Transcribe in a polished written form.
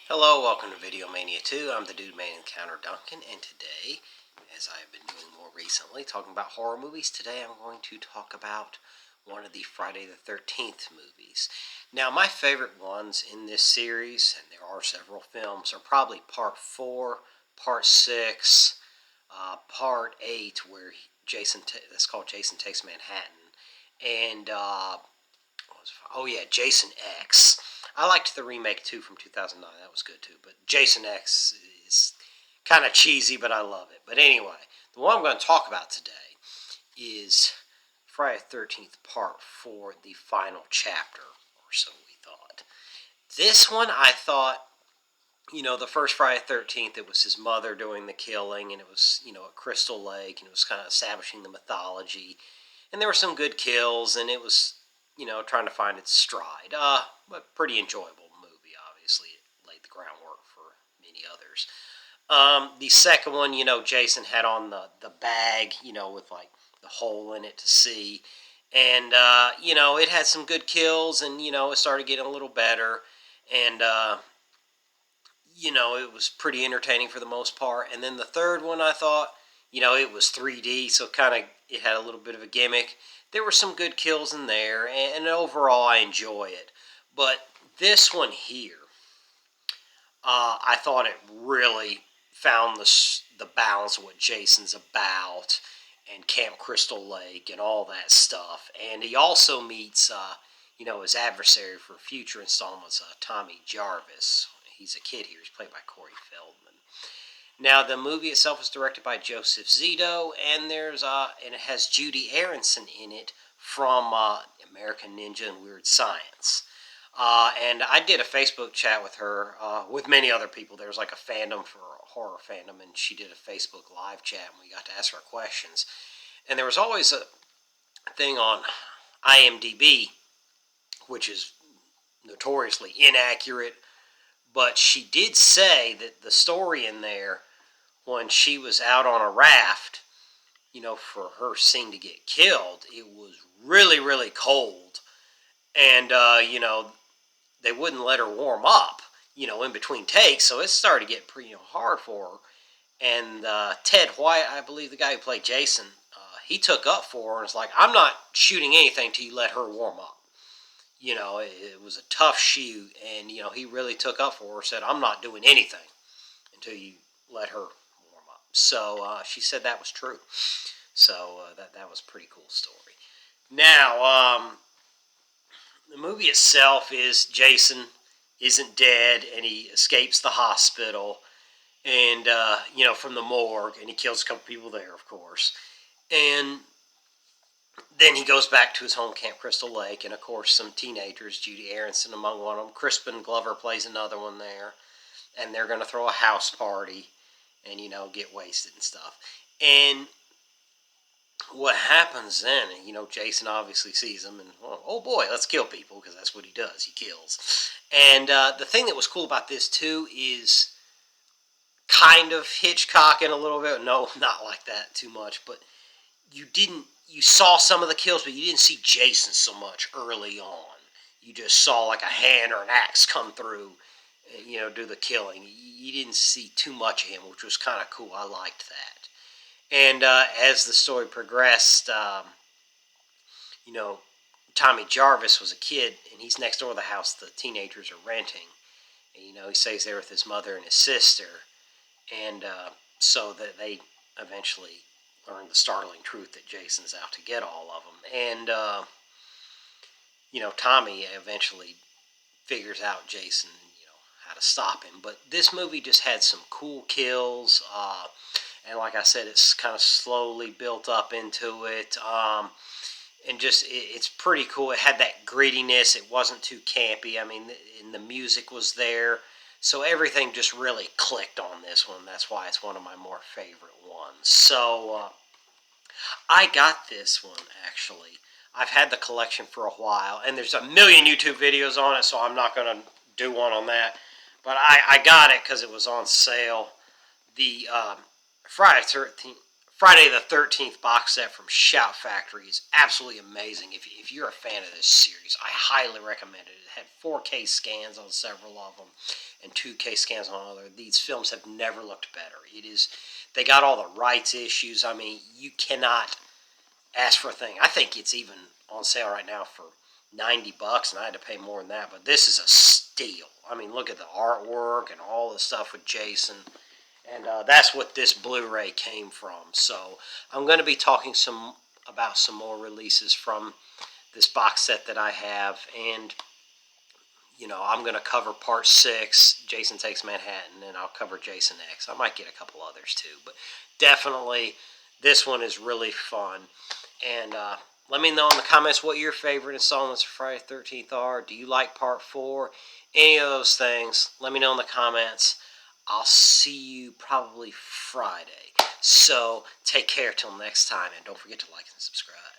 Hello, welcome to Video Mania 2. I'm the Dude Man Encounter Duncan, and today, as I've been doing more recently, talking about horror movies, today I'm going to talk about one of the Friday the 13th movies. Now, my favorite ones in this series, and there are several films, are probably Part 4, Part 6, Part 8, where that's called Jason Takes Manhattan, and Jason X. I liked the remake too from 2009. That was good too. But Jason X is kind of cheesy, but I love it. But anyway, the one I'm going to talk about today is Friday the 13th Part 4, the final chapter, or so we thought. This one I thought, the first Friday the 13th, it was his mother doing the killing, and it was, at Crystal Lake, and it was kind of establishing the mythology. And there were some good kills, and it was, trying to find its stride. But pretty enjoyable movie, obviously. It laid the groundwork for many others. The second one, Jason had on the bag, with like the hole in it to see. And, it had some good kills, and, it started getting a little better. And, it was pretty entertaining for the most part. And then the third one, I thought, it was 3D, so it had a little bit of a gimmick. There were some good kills in there, and overall, I enjoy it. But this one here, I thought it really found the balance of what Jason's about, and Camp Crystal Lake, and all that stuff. And he also meets, his adversary for future installments, Tommy Jarvis. He's a kid here. He's played by Corey Feldman. Now, the movie itself was directed by Joseph Zito, and it has Judy Aronson in it from American Ninja and Weird Science. And I did a Facebook chat with her, with many other people. There was like a fandom for a horror fandom, and she did a Facebook live chat, and we got to ask her questions. And there was always a thing on IMDb, which is notoriously inaccurate, but she did say that the story in there, when she was out on a raft, for her scene to get killed, it was really, really cold. And, they wouldn't let her warm up, in between takes. So it started getting pretty hard for her. And Ted White, I believe the guy who played Jason, he took up for her and was like, I'm not shooting anything till you let her warm up. It was a tough shoot, and, he really took up for her, said, I'm not doing anything until you let her warm up. So she said that was true. So that was a pretty cool story. Now, the movie itself is Jason isn't dead, and he escapes the hospital, and, from the morgue, and he kills a couple people there, of course. And then he goes back to his home camp, Crystal Lake, and of course some teenagers, Judy Aronson among one of them. Crispin Glover plays another one there. And they're going to throw a house party and, get wasted and stuff. And what happens then, Jason obviously sees them and, oh boy, let's kill people, because that's what he does. He kills. And the thing that was cool about this, too, is kind of Hitchcocking a little bit. No, not like that too much, but you saw some of the kills, but you didn't see Jason so much early on. You just saw like a hand or an axe come through, do the killing. You didn't see too much of him, which was kind of cool. I liked that. And as the story progressed, Tommy Jarvis was a kid, and he's next door to the house the teenagers are renting. And, he stays there with his mother and his sister. And so that they eventually learn the startling truth that Jason's out to get all of them. And, Tommy eventually figures out Jason, how to stop him. But this movie just had some cool kills. And like I said, it's kind of slowly built up into it. And it's pretty cool. It had that grittiness. It wasn't too campy. I mean, and the music was there. So everything just really clicked on this one. That's why it's one of my more favorite ones. So I got this one, actually. I've had the collection for a while, and there's a million YouTube videos on it, so I'm not going to do one on that. But I got it because it was on sale. The Friday Friday the 13th box set from Shout Factory is absolutely amazing. If you're a fan of this series, I highly recommend it. It had 4K scans on several of them and 2K scans on other. These films have never looked better. They got all the rights issues. I mean, you cannot ask for a thing. I think it's even on sale right now for $90, and I had to pay more than that. But this is a steal. I mean, look at the artwork and all the stuff with Jason. And that's what this Blu-ray came from. So I'm going to be talking about some more releases from this box set that I have. And, I'm going to cover part 6, Jason Takes Manhattan, and I'll cover Jason X. I might get a couple others too. But definitely this one is really fun. And let me know in the comments what your favorite installments of Friday the 13th are. Do you like part 4? Any of those things, let me know in the comments. I'll see you probably Friday. So take care till next time, and don't forget to like and subscribe.